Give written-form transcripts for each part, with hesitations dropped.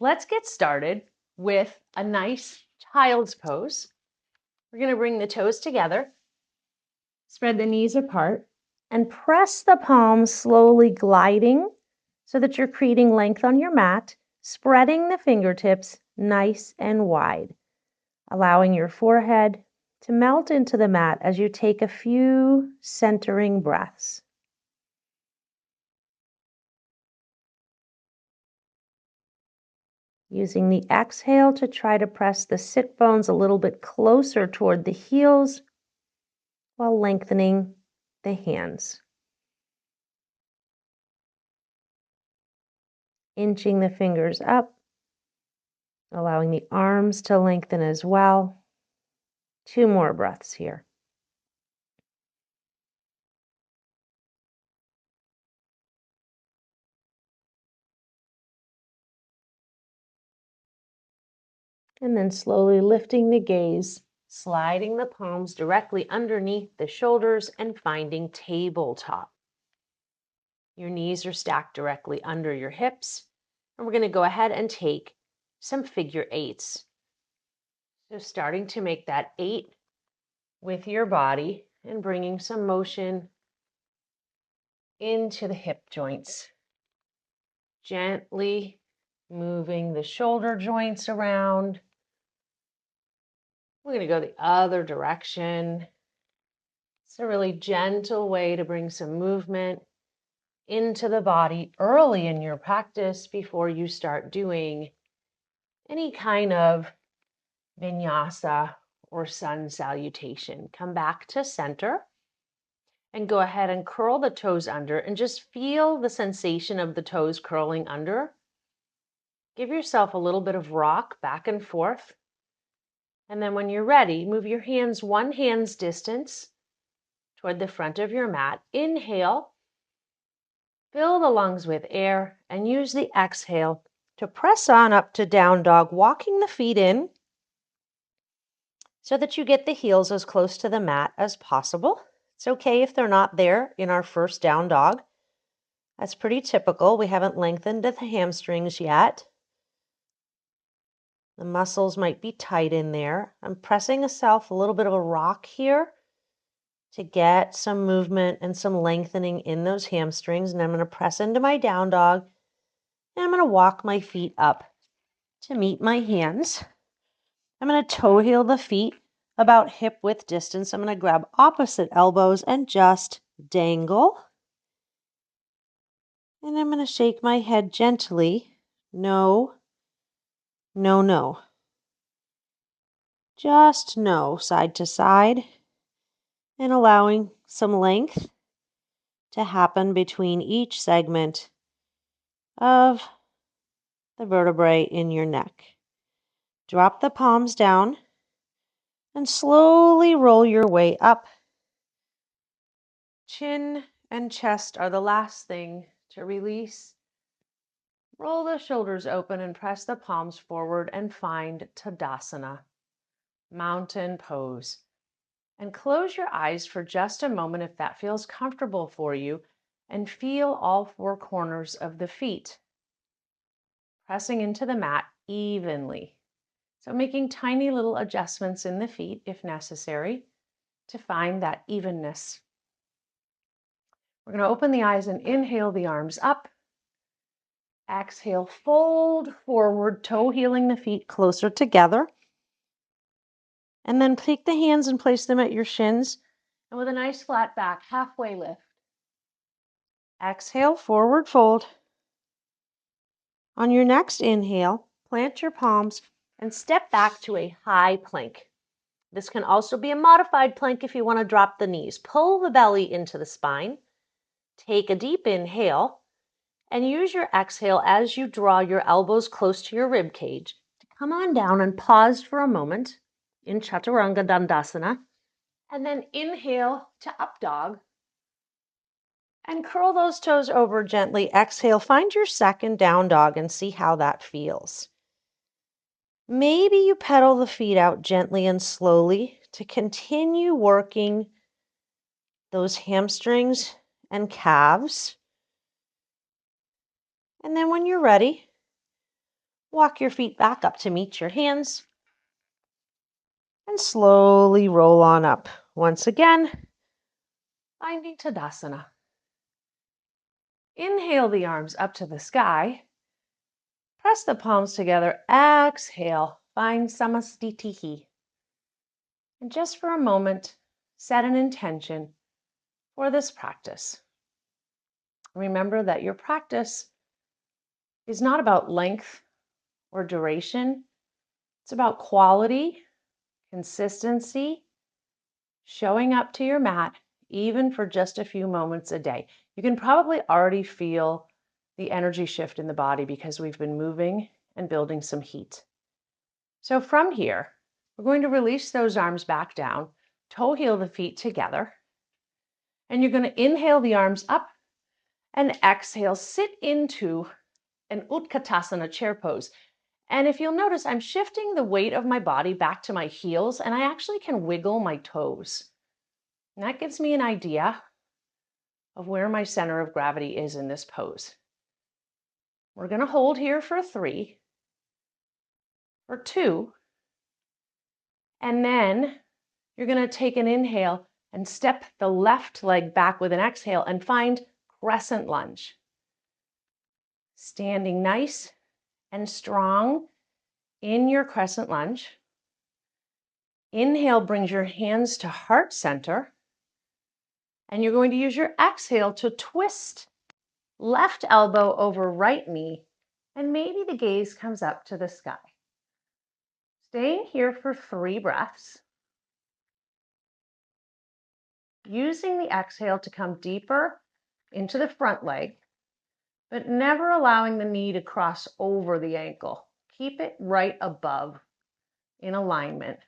Let's get started with a nice child's pose. We're going to bring the toes together, spread the knees apart, and press the palms, slowly gliding so that you're creating length on your mat, spreading the fingertips nice and wide, allowing your forehead to melt into the mat as you take a few centering breaths. Using the exhale to try to press the sit bones a little bit closer toward the heels while lengthening the hands. Inching the fingers up, allowing the arms to lengthen as well. 2 more breaths here. And then slowly lifting the gaze, sliding the palms directly underneath the shoulders and finding tabletop. Your knees are stacked directly under your hips. And we're going to go ahead and take some figure eights. So starting to make that 8 with your body and bringing some motion into the hip joints. Gently moving the shoulder joints around. We're going to go the other direction. It's a really gentle way to bring some movement into the body early in your practice before you start doing any kind of vinyasa or sun salutation. Come back to center and go ahead and curl the toes under and just feel the sensation of the toes curling under. Give yourself a little bit of rock back and forth. And then when you're ready, move your hands 1 hand's distance toward the front of your mat. Inhale, fill the lungs with air, and use the exhale to press on up to down dog, walking the feet in so that you get the heels as close to the mat as possible. It's okay if they're not there in our first down dog. That's pretty typical. We haven't lengthened the hamstrings yet. The muscles might be tight in there. I'm pressing myself a little bit of a rock here to get some movement and some lengthening in those hamstrings. And I'm going to press into my down dog. And I'm going to walk my feet up to meet my hands. I'm going to toe heel the feet about hip width distance. I'm going to grab opposite elbows and just dangle. And I'm going to shake my head gently. No, no, no. Just no, side to side. And allowing some length to happen between each segment of the vertebrae in your neck. Drop the palms down and slowly roll your way up. Chin and chest are the last thing to release. Roll the shoulders open and press the palms forward and find Tadasana, mountain pose. And close your eyes for just a moment if that feels comfortable for you, and feel all 4 corners of the feet pressing into the mat evenly. So making tiny little adjustments in the feet if necessary to find that evenness. We're going to open the eyes and inhale the arms up. Exhale, fold forward, toe heeling the feet closer together. And then take the hands and place them at your shins. And with a nice flat back, halfway lift. Exhale, forward fold. On your next inhale, plant your palms and step back to a high plank. This can also be a modified plank if you want to drop the knees. Pull the belly into the spine. Take a deep inhale and use your exhale as you draw your elbows close to your rib cage to come on down and pause for a moment in Chaturanga Dandasana. And then inhale to up dog and curl those toes over gently. Exhale, find your second down dog and see how that feels. Maybe you pedal the feet out gently and slowly to continue working those hamstrings and calves. And then when you're ready, Walk your feet back up to meet your hands and slowly roll on up. Once again, finding Tadasana. Inhale the arms up to the sky. Press the palms together. Exhale, find Samastitihi. And just for a moment, set an intention for this practice. Remember that your practice is not about length or duration. It's about quality, consistency, showing up to your mat, even for just a few moments a day. You can probably already feel the energy shift in the body because we've been moving and building some heat. So from here, we're going to release those arms back down, toe heel the feet together, and you're going to inhale the arms up and exhale, sit into an Utkatasana chair pose. And if you'll notice, I'm shifting the weight of my body back to my heels, and I actually can wiggle my toes. And that gives me an idea of where my center of gravity is in this pose. We're going to hold here for 3, for 2, and then you're going to take an inhale and step the left leg back with an exhale and find crescent lunge. Standing nice and strong in your crescent lunge. Inhale brings your hands to heart center, and you're going to use your exhale to twist left elbow over right knee, and maybe the gaze comes up to the sky. Staying here for 3 breaths. Using the exhale to come deeper into the front leg, but never allowing the knee to cross over the ankle. Keep it right above in alignment.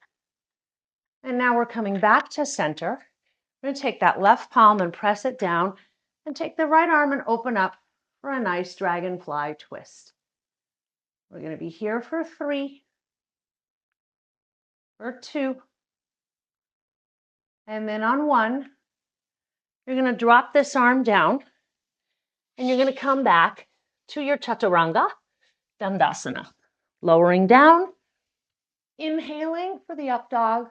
And now we're coming back to center. I'm going to take that left palm and press it down, and take the right arm and open up for a nice dragonfly twist. We're going to be here for 3, for 2, and then on 1, you're going to drop this arm down, and you're going to come back to your Chaturanga Dandasana. Lowering down, inhaling for the up dog.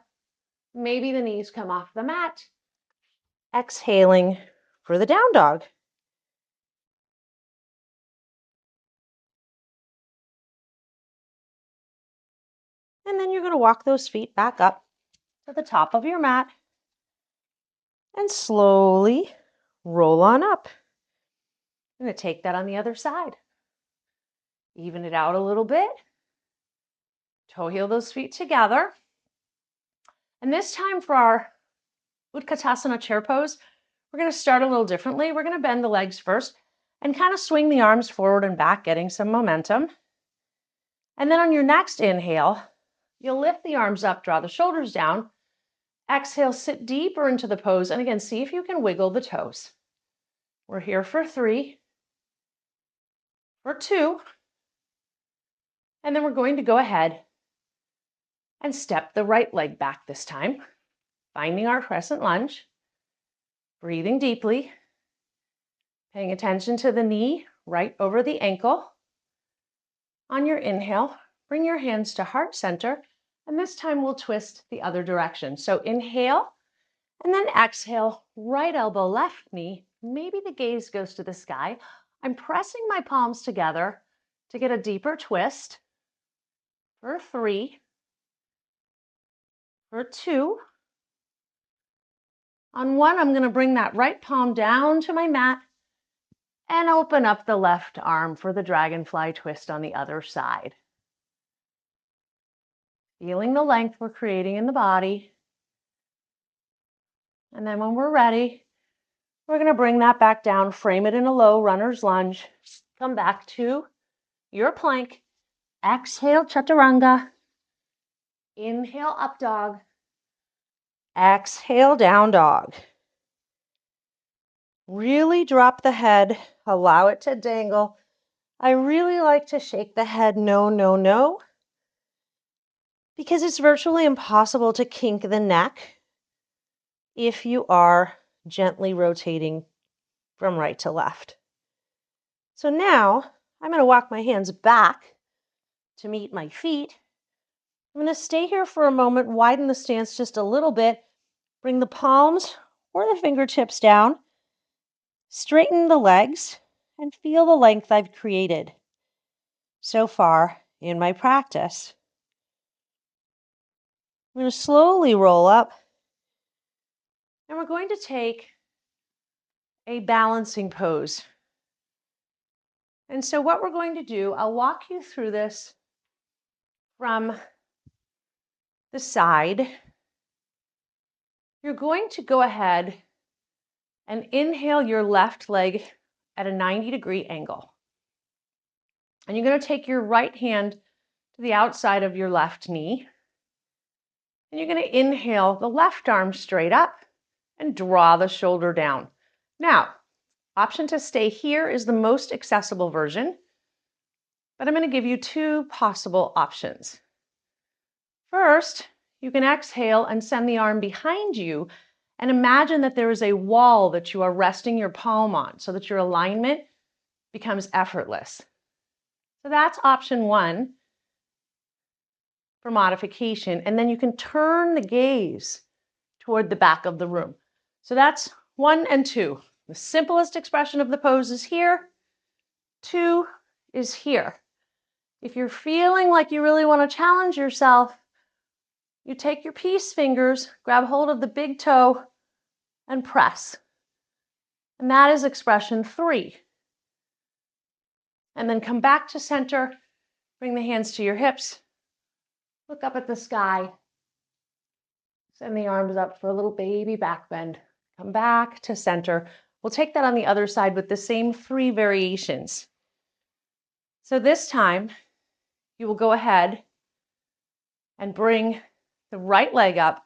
Maybe the knees come off the mat. Exhaling for the down dog. And then you're going to walk those feet back up to the top of your mat and slowly roll on up. I'm going to take that on the other side. Even it out a little bit. Toe heel those feet together. And this time for our Utkatasana chair pose, we're going to start a little differently. We're going to bend the legs first and kind of swing the arms forward and back, getting some momentum. And then on your next inhale, you'll lift the arms up, draw the shoulders down. Exhale, sit deeper into the pose. And again, see if you can wiggle the toes. We're here for 3, for 2, and then we're going to go ahead and step the right leg back this time, finding our crescent lunge, breathing deeply, paying attention to the knee right over the ankle. On your inhale, bring your hands to heart center, and this time we'll twist the other direction. So inhale, and then exhale, right elbow, left knee. Maybe the gaze goes to the sky. I'm pressing my palms together to get a deeper twist. For 3, for 2. On 1, I'm going to bring that right palm down to my mat and open up the left arm for the dragonfly twist on the other side. Feeling the length we're creating in the body. And then when we're ready, we're going to bring that back down, frame it in a low runner's lunge. Come back to your plank. Exhale, chaturanga. Inhale, up dog. Exhale, down dog. Really drop the head, allow it to dangle. I really like to shake the head no, no, no, because it's virtually impossible to kink the neck if you are gently rotating from right to left. So now I'm going to walk my hands back to meet my feet. I'm going to stay here for a moment, widen the stance just a little bit, bring the palms or the fingertips down, straighten the legs, and feel the length I've created so far in my practice. I'm going to slowly roll up, and we're going to take a balancing pose. And so what we're going to do, I'll walk you through this from the side. You're going to go ahead and inhale your left leg at a 90-degree angle. And you're going to take your right hand to the outside of your left knee. And you're going to inhale the left arm straight up and draw the shoulder down. Now, option to stay here is the most accessible version, but I'm going to give you two possible options. First, you can exhale and send the arm behind you and imagine that there is a wall that you are resting your palm on so that your alignment becomes effortless. So that's option one for modification. And then you can turn the gaze toward the back of the room. So that's 1 and 2. The simplest expression of the pose is here. 2 is here. If you're feeling like you really want to challenge yourself, you take your peace fingers, grab hold of the big toe, and press. And that is expression 3. And then come back to center, bring the hands to your hips, look up at the sky, send the arms up for a little baby back bend. Come back to center. We'll take that on the other side with the same 3 variations. So this time, you will go ahead and bring the right leg up.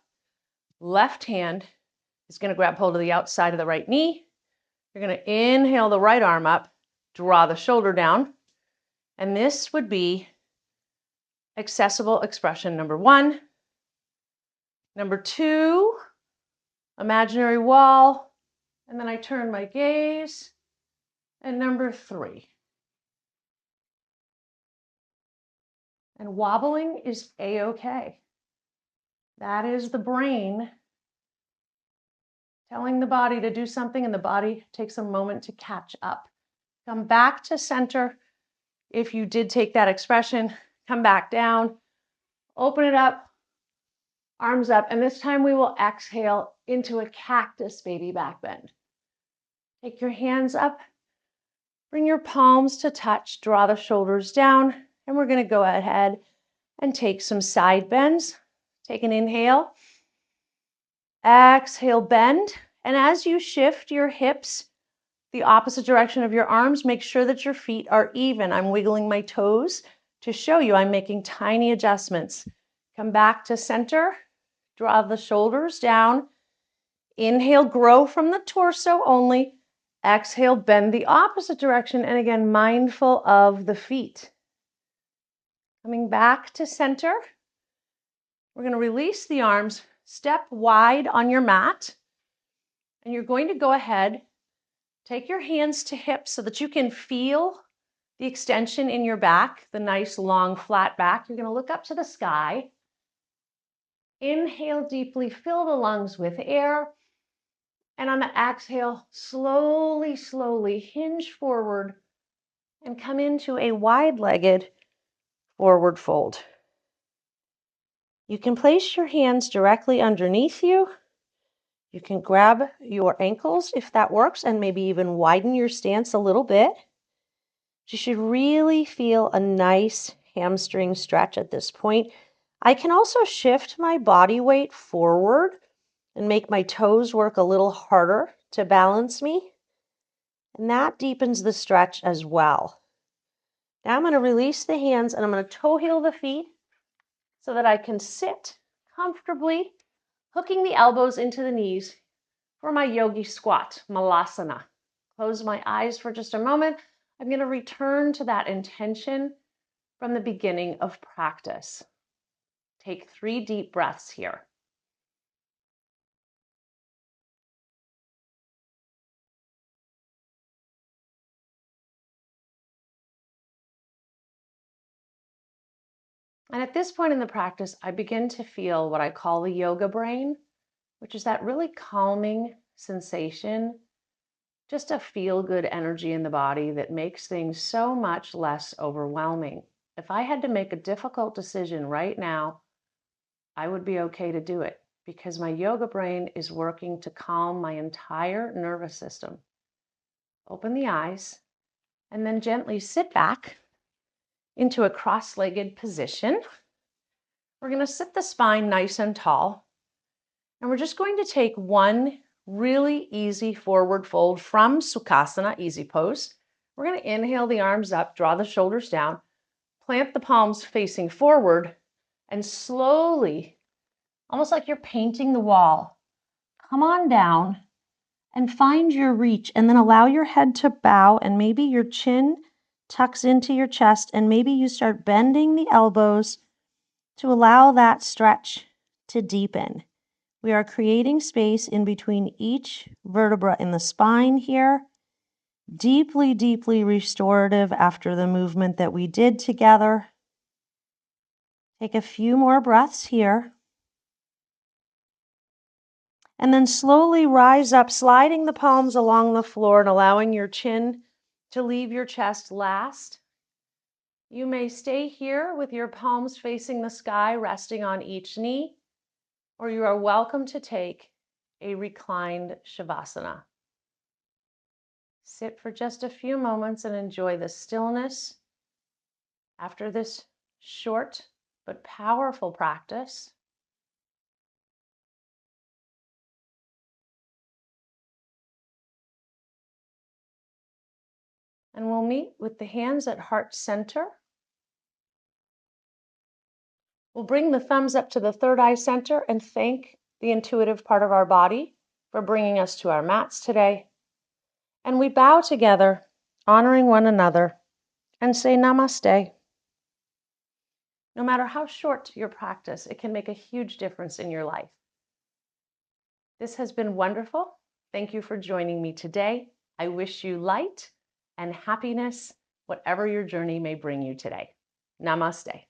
Left hand is going to grab hold of the outside of the right knee. You're going to inhale the right arm up, draw the shoulder down. And this would be accessible expression number 1. Number 2, imaginary wall. And then I turn my gaze. And number 3. And wobbling is a-okay. That is the brain telling the body to do something, and the body takes a moment to catch up. Come back to center. If you did take that expression, come back down, open it up, arms up, and this time we will exhale into a cactus baby back bend. Take your hands up, bring your palms to touch, draw the shoulders down, and we're going to go ahead and take some side bends. Take an inhale, exhale, bend, and as you shift your hips the opposite direction of your arms, make sure that your feet are even. I'm wiggling my toes to show you I'm making tiny adjustments. Come back to center, draw the shoulders down. Inhale, grow from the torso only. Exhale, bend the opposite direction, and again, mindful of the feet. Coming back to center, we're going to release the arms, step wide on your mat, and you're going to go ahead, take your hands to hips so that you can feel the extension in your back, the nice long flat back. You're going to look up to the sky. Inhale deeply, fill the lungs with air. And on the exhale, slowly, slowly hinge forward and come into a wide-legged forward fold. You can place your hands directly underneath you. You can grab your ankles if that works and maybe even widen your stance a little bit. You should really feel a nice hamstring stretch at this point. I can also shift my body weight forward and make my toes work a little harder to balance me. And that deepens the stretch as well. Now I'm going to release the hands and I'm going to toe heel the feet so that I can sit comfortably, hooking the elbows into the knees for my yogi squat, malasana. Close my eyes for just a moment. I'm going to return to that intention from the beginning of practice. Take 3 deep breaths here. And at this point in the practice, I begin to feel what I call the yoga brain, which is that really calming sensation, just a feel good energy in the body that makes things so much less overwhelming. If I had to make a difficult decision right now, I would be okay to do it because my yoga brain is working to calm my entire nervous system. Open the eyes and then gently sit back into a cross-legged position. We're going to sit the spine nice and tall, and we're just going to take one really easy forward fold from Sukhasana, easy pose. We're going to inhale the arms up, draw the shoulders down, plant the palms facing forward, and slowly, almost like you're painting the wall, come on down and find your reach, and then allow your head to bow, and maybe your chin tucks into your chest, and maybe you start bending the elbows to allow that stretch to deepen. We are creating space in between each vertebra in the spine here. Deeply, deeply restorative after the movement that we did together. Take a few more breaths here. And then slowly rise up, sliding the palms along the floor and allowing your chin to leave your chest last. You may stay here with your palms facing the sky, resting on each knee, or you are welcome to take a reclined Shavasana. Sit for just a few moments and enjoy the stillness after this short but powerful practice. And we'll meet with the hands at heart center. We'll bring the thumbs up to the third eye center and thank the intuitive part of our body for bringing us to our mats today. And we bow together, honoring one another, and say namaste. No matter how short your practice, it can make a huge difference in your life. This has been wonderful. Thank you for joining me today. I wish you light and happiness, whatever your journey may bring you today. Namaste.